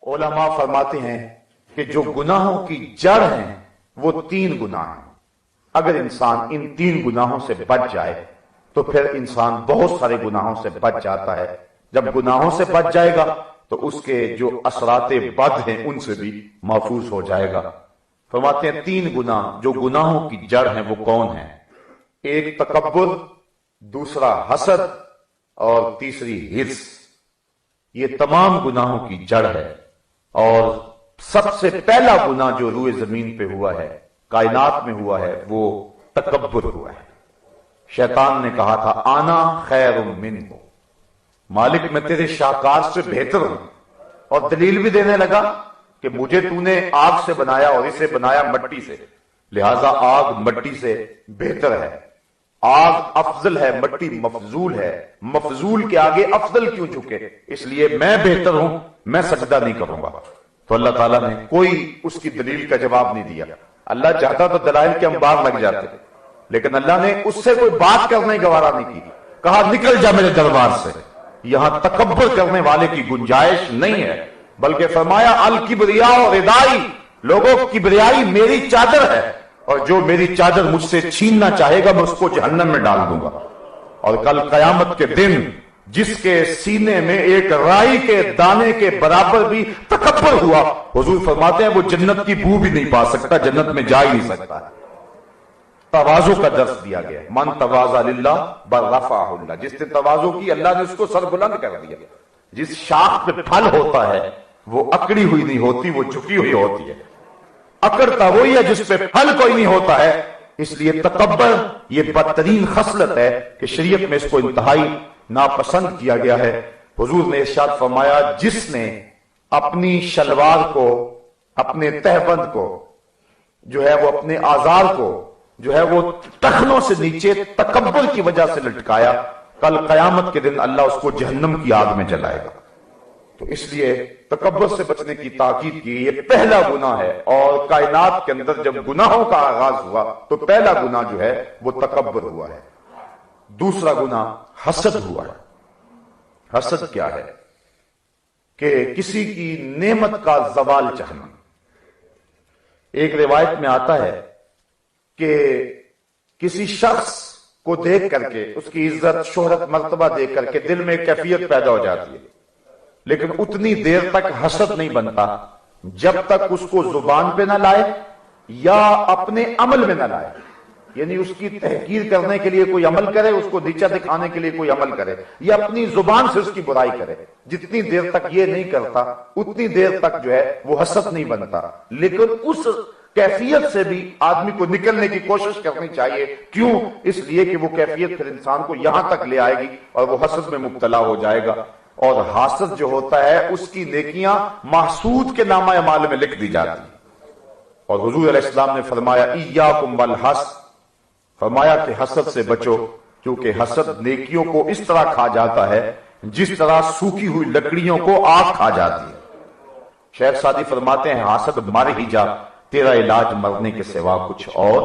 علماء فرماتے ہیں کہ جو گناہوں کی جڑ ہیں وہ 3 گناہ ہیں۔ اگر انسان ان 3 گناہوں سے بچ جائے تو پھر انسان بہت سارے گناہوں سے بچ جاتا ہے۔ جب گناہوں سے بچ جائے گا تو اس کے جو اثرات بد ہیں ان سے بھی محفوظ ہو جائے گا۔ فرماتے ہیں 3 گناہ جو گناہوں کی جڑ ہیں وہ کون ہیں؟ ایک تکبر، دوسرا حسد اور تیسری حرص۔ یہ تمام گناہوں کی جڑ ہے، اور سب سے پہلا گناہ جو روئے زمین پہ ہوا ہے، کائنات میں ہوا ہے، وہ تکبر ہوا ہے۔ شیطان نے کہا تھا آنا خیر منہ، مالک میں تیرے شاہکار سے بہتر ہوں، اور دلیل بھی دینے لگا کہ مجھے تو نے آگ سے بنایا اور اسے بنایا مٹی سے، لہذا آگ مٹی سے بہتر ہے۔ آگ افضل ہے، مٹی مفضول ہے، مفضول کے آگے افضل کیوں جھکے؟ اس لیے میں بہتر ہوں، میں سجدہ نہیں کروں گا۔ تو اللہ تعالیٰ نے کوئی اس کی دلیل کا جواب نہیں دیا۔ اللہ چاہتا تو دلائل کے انبار لگ جاتے، لیکن اللہ نے اس سے کوئی بات کرنے گوارا نہیں کی، کہا نکل جا میرے دربار سے، یہاں تکبر کرنے والے کی گنجائش نہیں ہے، بلکہ فرمایا الکبریاء ردائی، لوگوں کبریائی میری چادر ہے، اور جو میری چادر مجھ سے چھیننا چاہے گا میں اس کو جہنم میں ڈال دوں گا۔ اور کل قیامت کے دن جس کے سینے میں ایک رائی کے دانے کے برابر بھی تکبر ہوا، حضور فرماتے ہیں وہ جنت کی بو بھی نہیں پا سکتا، جنت میں جا ہی نہیں سکتا۔ تواضع کا درس دیا گیا، من تواضع للہ برفعہ اللہ، جس نے تواضع کی اللہ نے اس کو سر بلند کر دیا۔ جس شاخ پہ پھل ہوتا ہے وہ اکڑی ہوئی نہیں ہوتی، وہ جھکی ہوئی ہوتی ہے۔ اکڑتا وہی ہے جس پہ پھل کوئی نہیں ہوتا ہے۔ اس لیے تکبر یہ بدترین خصلت ہے کہ شریعت میں اس کو انتہائی ناپسند کیا گیا ہے۔ حضور نے ارشاد فرمایا جس نے اپنی شلوار کو، اپنے تہبند کو جو ہے وہ اپنے آزار کو جو ہے وہ ٹخنوں سے نیچے تکبر کی وجہ سے لٹکایا، کل قیامت کے دن اللہ اس کو جہنم کی آگ میں جلائے گا۔ تو اس لیے تکبر سے بچنے کی تاکید کی، یہ پہلا گناہ ہے، اور کائنات کے اندر جب گناہوں کا آغاز ہوا تو پہلا گناہ جو ہے وہ تکبر ہوا ہے۔ دوسرا گناہ حسد ہوا ہے۔ حسد کیا ہے؟ کہ کسی کی نعمت کا زوال چاہنا۔ ایک روایت میں آتا ہے کہ کسی شخص کو دیکھ کر کے، اس کی عزت شہرت مرتبہ دیکھ کر کے دل میں کیفیت پیدا ہو جاتی ہے، لیکن اتنی دیر تک حسد نہیں بنتا جب تک اس کو زبان پہ نہ لائے یا اپنے عمل میں نہ لائے۔ یعنی اس کی تحقیر کرنے کے لیے کوئی عمل کرے، اس کو نیچا دکھانے کے لیے کوئی عمل کرے، یا اپنی زبان سے اس کی برائی کرے۔ جتنی دیر تک یہ نہیں کرتا اتنی دیر تک جو ہے وہ حسد نہیں بنتا۔ لیکن اس کیفیت سے بھی آدمی کو نکلنے کی کوشش کرنی چاہیے۔ کیوں؟ اس لیے کہ وہ کیفیت پھر انسان کو یہاں تک لے آئے گی اور وہ حسد میں مبتلا ہو جائے گا، اور حاسد جو ہوتا ہے اس کی نیکیاں محسود کے نامہ اعمال میں لکھ دی جاتی ہیں۔ اور حضور علیہ السلام نے فرمایا ایاکم والحسد، فرمایا کہ حسد سے بچو، کیونکہ حسد نیکیوں کو اس طرح کھا جاتا ہے جس طرح سوکھی ہوئی لکڑیوں کو آگ کھا جاتی ہے۔ شیخ سعدی فرماتے ہیں حسد مر ہی جا، تیرا علاج مرنے کے سوا کچھ اور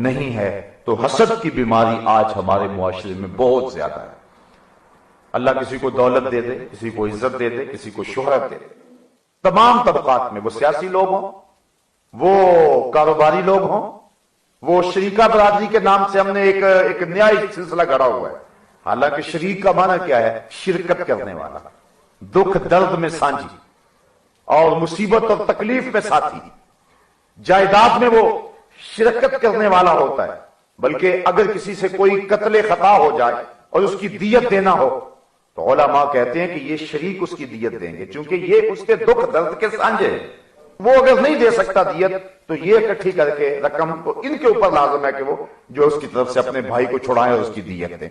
نہیں ہے۔ تو حسد کی بیماری آج ہمارے معاشرے میں بہت زیادہ ہے۔ اللہ کسی کو دولت دے دے، کسی کو عزت دے دے، کسی کو شہرت دے دے، تمام طبقات میں، وہ سیاسی لوگ ہوں، وہ کاروباری لوگ ہوں، وہ شریکہ برادری کے نام سے ہم نے ایک نیا سلسلہ گڑا ہوا ہے۔ حالانکہ شریک کا معنی کیا ہے؟ شرکت کرنے والا، دکھ درد میں سانجھی اور مصیبت اور تکلیف میں ساتھی، جائیداد میں وہ شرکت کرنے والا ہوتا ہے۔ بلکہ اگر کسی سے کوئی قتل خطا ہو جائے اور اس کی دیت دینا ہو تو علماء کہتے ہیں کہ یہ شریک اس کی دیت دیں گے، چونکہ یہ اس کے دکھ درد کے سانجے ہیں۔ وہ اگر نہیں دے سکتا دیت تو یہ اکٹھی کر کے رقم تو ان کے اوپر لازم ہے کہ وہ جو اس کی طرف سے اپنے بھائی کو چھڑائیں اور اس کی دیت دیں۔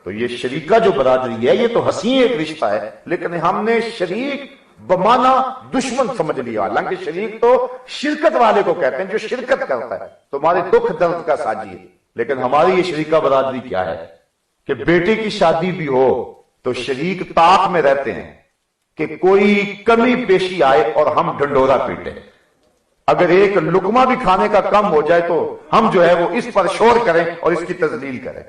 تو یہ شریکہ جو برادری ہے یہ تو حسین ایک رشتہ ہے، لیکن ہم نے شریک بمانا دشمن سمجھ لیا۔ حالانکہ شریک تو شرکت والے کو کہتے ہیں جو شرکت کرتا ہے، تمہارے دکھ درد کا ساجی ہے۔ لیکن ہماری یہ شریکہ برادری کیا ہے کہ بیٹے کی شادی بھی ہو تو شریک طاق میں رہتے ہیں کہ کوئی کمی پیشی آئے اور ہم ڈنڈورا پیٹے۔ اگر ایک لقمہ بھی کھانے کا کم ہو جائے تو ہم جو ہے وہ اس پر شور کریں اور اس کی تذلیل کریں۔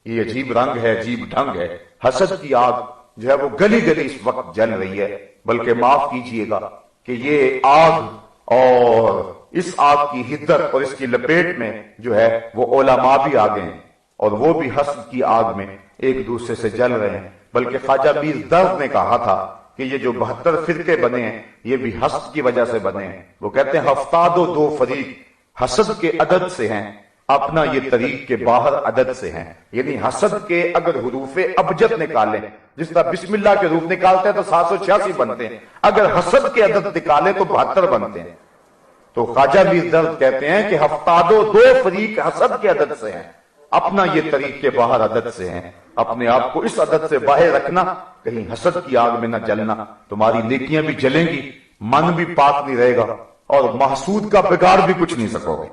یہ عجیب رنگ ہے، عجیب ڈھنگ ہے۔ حسد کی آگ جو ہے وہ گلی گلی اس وقت جل رہی ہے۔ بلکہ معاف کیجئے گا، کہ یہ آگ اور اس آگ کی حدت اور اس کی لپیٹ میں جو ہے وہ علماء بھی آ گئے ہیں اور وہ بھی حسد کی آگ میں ایک دوسرے سے جل رہے ہیں. بلکہ خواجہ میر درد نے کہا تھا کہ یہ جو 72 فرقے بنے ہیں یہ بھی حسد کی وجہ سے بنے ہیں. وہ کہتے ہیں ہفتاد و دو فریق حسد کے عدد سے ہیں، اپنا یہ طریق کے باہر عدد سے ہیں. یعنی حسد کے اگر حروف ابجد نکالیں، جس طرح بسم اللہ کے حروف نکالتے ہیں تو 786 بنتے ہیں، اگر حسد کے عدد نکالیں تو 72 بنتے ہیں. تو خواجہ میر درد کہتے ہیں کہ ہفتاد و دو فریق حسد کے عدد سے ہیں، اپنا یہ طریق کے باہر عدد سے ہیں. اپنے آپ کو اس عدد سے باہر رکھنا، کہیں حسد کی آگ میں نہ جلنا. تمہاری نیکیاں بھی جلیں گی، من بھی پاک نہیں رہے گا، اور محسود کا بگاڑ بھی کچھ نہیں سکو گے.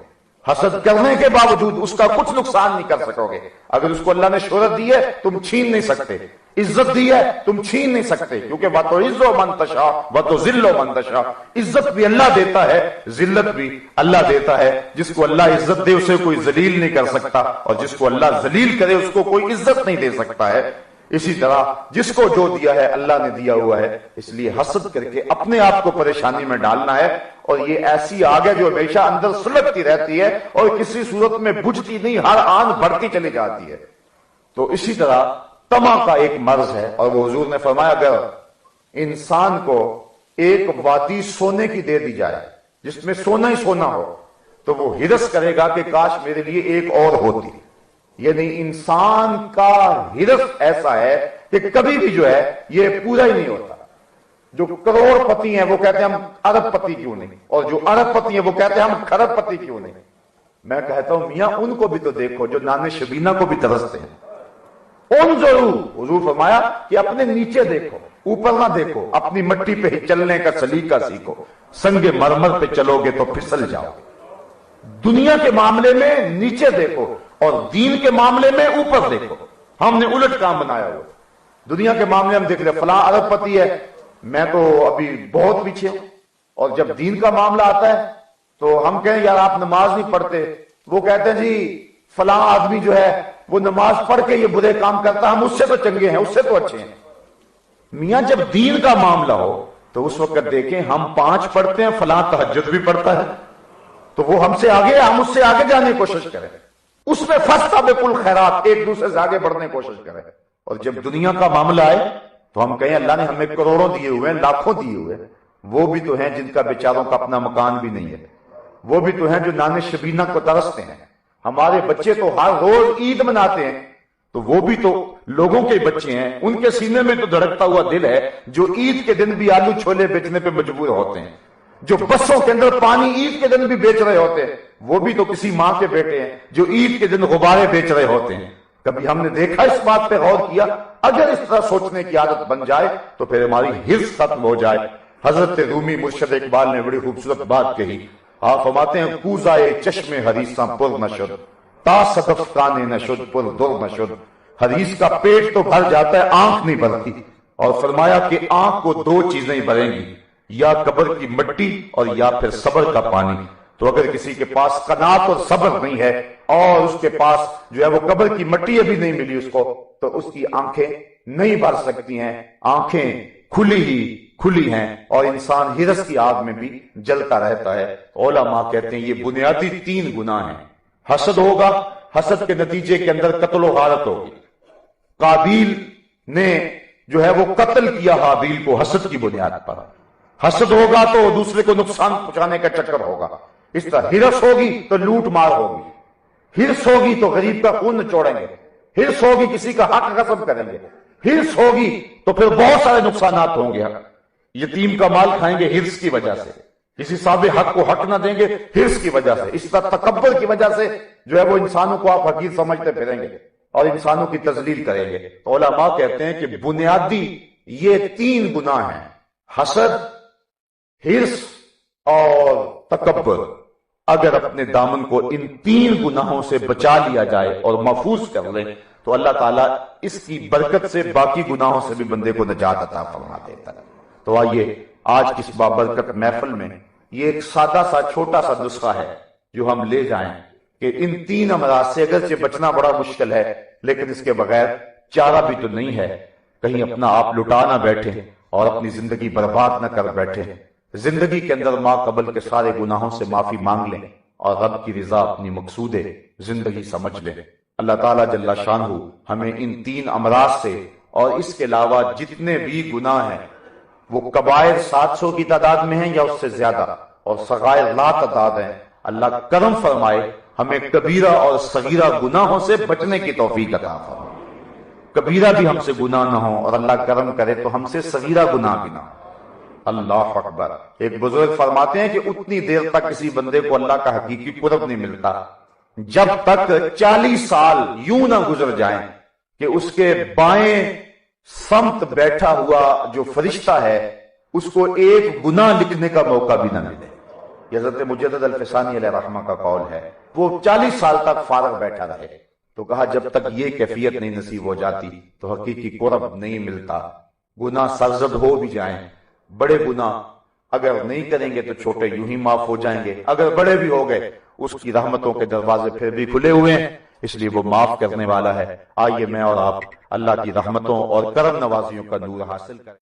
حسد کرنے کے باوجود اس کا کچھ نقصان نہیں کر سکو گے. اگر اس کو اللہ نے شہرت دی ہے تم چھین نہیں سکتے، عزت دی ہے تم چھین نہیں سکتے، کیونکہ وَتُعِزُّ مَن تَشَاءُ وَتُذِلُّ مَن تَشَاءُ. عزت بھی اللہ دیتا ہے، ذلت بھی اللہ دیتا ہے. جس کو اللہ عزت دے اسے کوئی ذلیل نہیں کر سکتا، اور جس کو اللہ ذلیل کرے اس کو کوئی عزت نہیں دے سکتا ہے. اسی طرح جس کو جو دیا ہے اللہ نے دیا ہوا ہے، اس لیے حسد کر کے اپنے آپ کو پریشانی میں ڈالنا ہے. اور یہ ایسی آگ ہے جو ہمیشہ اندر سلگتی رہتی ہے اور کسی صورت میں بجھتی نہیں، ہر آن بڑھتی چلی جاتی ہے. تو اسی طرح طمع کا ایک مرض ہے، اور وہ حضور نے فرمایا اگر انسان کو ایک وادی سونے کی دے دی جائے جس میں سونا ہی سونا ہو تو وہ ہرس کرے گا کہ کاش میرے لیے ایک اور ہوتی. یعنی انسان کا ہرس ایسا ہے کہ کبھی بھی جو ہے یہ پورا ہی نہیں ہوتا. جو کروڑ پتی ہیں وہ کہتے ہیں ہم ارب پتی کیوں نہیں، اور جو ارب پتی ہیں وہ کہتے ہیں ہم کھرب پتی کیوں نہیں. میں کہتا ہوں میاں ان کو بھی تو دیکھو جو نان شبینہ کو بھی ترستے ہیں. ان ضرور حضور فرمایا کہ اپنے نیچے دیکھو، اوپر نہ دیکھو. اپنی مٹی پہ ہی چلنے کا سلیقہ سیکھو، سنگ مرمر پہ چلو گے تو پھسل جاؤ. دنیا کے معاملے میں نیچے دیکھو اور دین کے معاملے میں اوپر دیکھو. ہم نے الٹ کام بنایا ہوا. دنیا کے معاملے ہم دیکھ لیں فلاں ارب پتی ہے، میں تو ابھی بہت پیچھے ہوں. اور جب دین کا معاملہ آتا ہے تو ہم کہیں یار آپ نماز نہیں پڑھتے، وہ کہتے ہیں جی فلاں آدمی جو ہے وہ نماز پڑھ کے یہ برے کام کرتا، ہم اس سے تو چنگے ہیں، اس سے تو اچھے ہیں. میاں جب دین کا معاملہ ہو تو اس وقت دیکھیں ہم 5 پڑھتے ہیں، فلاں تہجد بھی پڑھتا ہے، تو وہ ہم سے آگے، ہم اس سے آگے جانے کی کوشش کریں. اس میں فاستبقوا الخیرات، ایک دوسرے سے آگے بڑھنے کی کوشش کریں. اور جب دنیا کا معاملہ آئے تو ہم کہیں اللہ نے ہمیں کروڑوں دیے ہوئے ہیں، لاکھوں دیے ہوئے ہیں. وہ بھی تو ہیں جن کا بیچاروں کا اپنا مکان بھی نہیں ہے. وہ بھی تو ہیں جو نان شبینہ کو ترستے ہیں. ہمارے بچے تو ہر روز عید مناتے ہیں، تو وہ بھی تو لوگوں کے بچے ہیں. ان کے سینے میں تو دھڑکتا ہوا دل ہے جو عید کے دن بھی آلو چھولے بیچنے پہ مجبور ہوتے ہیں. جو بسوں کے اندر پانی عید کے دن بھی بیچ رہے ہوتے ہیں، وہ بھی تو کسی ماں کے بیٹے ہیں جو عید کے دن غبارے بیچ رہے ہوتے ہیں. کبھی ہم نے دیکھا اس بات پہ غور کیا؟ اگر اس طرح سوچنے کی عادت بن جائے تو پھر ہماری حرص ختم ہو جائے. حضرت رومی مرشد اقبال نے بڑی خوبصورت بات کہی. آپ فرماتے ہیں کوزائے چشم حریصاں پر نشد تا صدف کانے نشد پر در نشد. حدیث کا پیٹ تو بھر جاتا ہے، آنکھ نہیں بھرتی. اور فرمایا کہ آنکھ کو 2 چیزیں ہی بھریں گی، یا قبر کی مٹی اور یا پھر صبر کا پانی. تو اگر کسی کے پاس قناعت اور صبر نہیں ہے اور اس کے پاس جو ہے وہ قبر کی مٹی ابھی نہیں ملی اس کو، تو اس کی آنکھیں نہیں بھر سکتی ہیں. آنکھیں کھلی ہیں اور انسان ہرس کی آگ میں بھی جلتا رہتا ہے. علماء کہتے ہیں یہ بنیادی 3 گناہ ہیں. حسد ہوگا، حسد کے نتیجے کے اندر قتل و غارت ہوگی. قابیل نے جو ہے وہ قتل کیا حابیل کو حسد کی بنیاد پر. حسد ہوگا تو دوسرے کو نقصان پہنچانے کا چکر ہوگا. اس طرح ہرس ہوگی تو لوٹ مار ہوگی، ہرس ہوگی تو غریب کا خون نچوڑیں گے، ہرس ہوگی کسی کا حق غصب کریں گے، ہرس ہوگی تو پھر بہت سارے نقصانات ہوں گے. یتیم کا مال کھائیں گے ہرس کی وجہ سے، کسی صاحب حق کو حق نہ دیں گے ہرس کی وجہ سے. اس طرح تکبر کی وجہ سے جو ہے وہ انسانوں کو آپ حقیر سمجھتے پھریں گے اور انسانوں کی تذلیل کریں گے. علماء کہتے ہیں کہ بنیادی یہ 3 گناہ ہیں، حسد، ہرس اور تکبر. اگر اپنے دامن کو ان 3 گناہوں سے بچا لیا جائے اور محفوظ کر لیں تو اللہ تعالیٰ اس کی برکت سے باقی گناہوں سے بھی بندے کو نجات عطا فرما دیتا ہے. تو آئیے آج کی اس بابرکت محفل میں یہ ایک سادہ سا چھوٹا سا نسخہ ہے جو ہم لے جائیں کہ ان 3 امراض سے اگرچہ بچنا بڑا مشکل ہے لیکن اس کے بغیر چارہ بھی تو نہیں ہے. کہیں اپنا آپ لٹا نہ بیٹھے اور اپنی زندگی برباد نہ کر بیٹھے. زندگی کے اندر ماں قبل کے سارے گناہوں سے معافی مانگ لیں اور رب کی رضا اپنی مقصود زندگی سمجھ لیں۔ اللہ تعالیٰ جل شانہ ہمیں ان 3 امراض سے اور اس کے علاوہ جتنے بھی گناہ ہیں، وہ کبائر 700 کی تعداد میں ہیں یا اس سے زیادہ، اور صغائر لا تعداد ہیں، اللہ کرم فرمائے ہمیں کبیرہ اور صغیرہ گناہوں سے بچنے کی توفیق عطا فرمائے۔ کبیرہ بھی ہم سے گناہ نہ ہو اور اللہ کرم کرے تو ہم سے صغیرہ گناہ بھی نہ ہو۔ اللہ اکبر۔ ایک بزرگ فرماتے ہیں کہ اتنی دیر تک کسی بندے کو اللہ کا حقیقی قرب نہیں ملتا جب تک 40 سال یوں نہ گزر جائیں کہ اس کے بائیں سمت بیٹھا ہوا جو فرشتہ ہے اس کو ایک گناہ لکھنے کا موقع بھی نہ ملے۔ یہ حضرت مجدد الفسانی علیہ رحمہ کا قول ہے۔ وہ 40 سال تک فارغ بیٹھا رہے تو کہا جب تک یہ کیفیت نہیں نصیب ہو جاتی تو حقیقی قرب نہیں ملتا۔ گناہ سرزد ہو بھی جائیں، بڑے گناہ اگر نہیں کریں گے تو چھوٹے یوں ہی معاف ہو جائیں گے، اگر بڑے بھی ہو گئے اس کی رحمتوں کے دروازے پھر بھی کھلے ہوئے ہیں، اس لیے وہ معاف کرنے والا ہے۔ آئیے میں اور آپ اللہ کی رحمتوں اور کرم نوازیوں کا نور حاصل کریں۔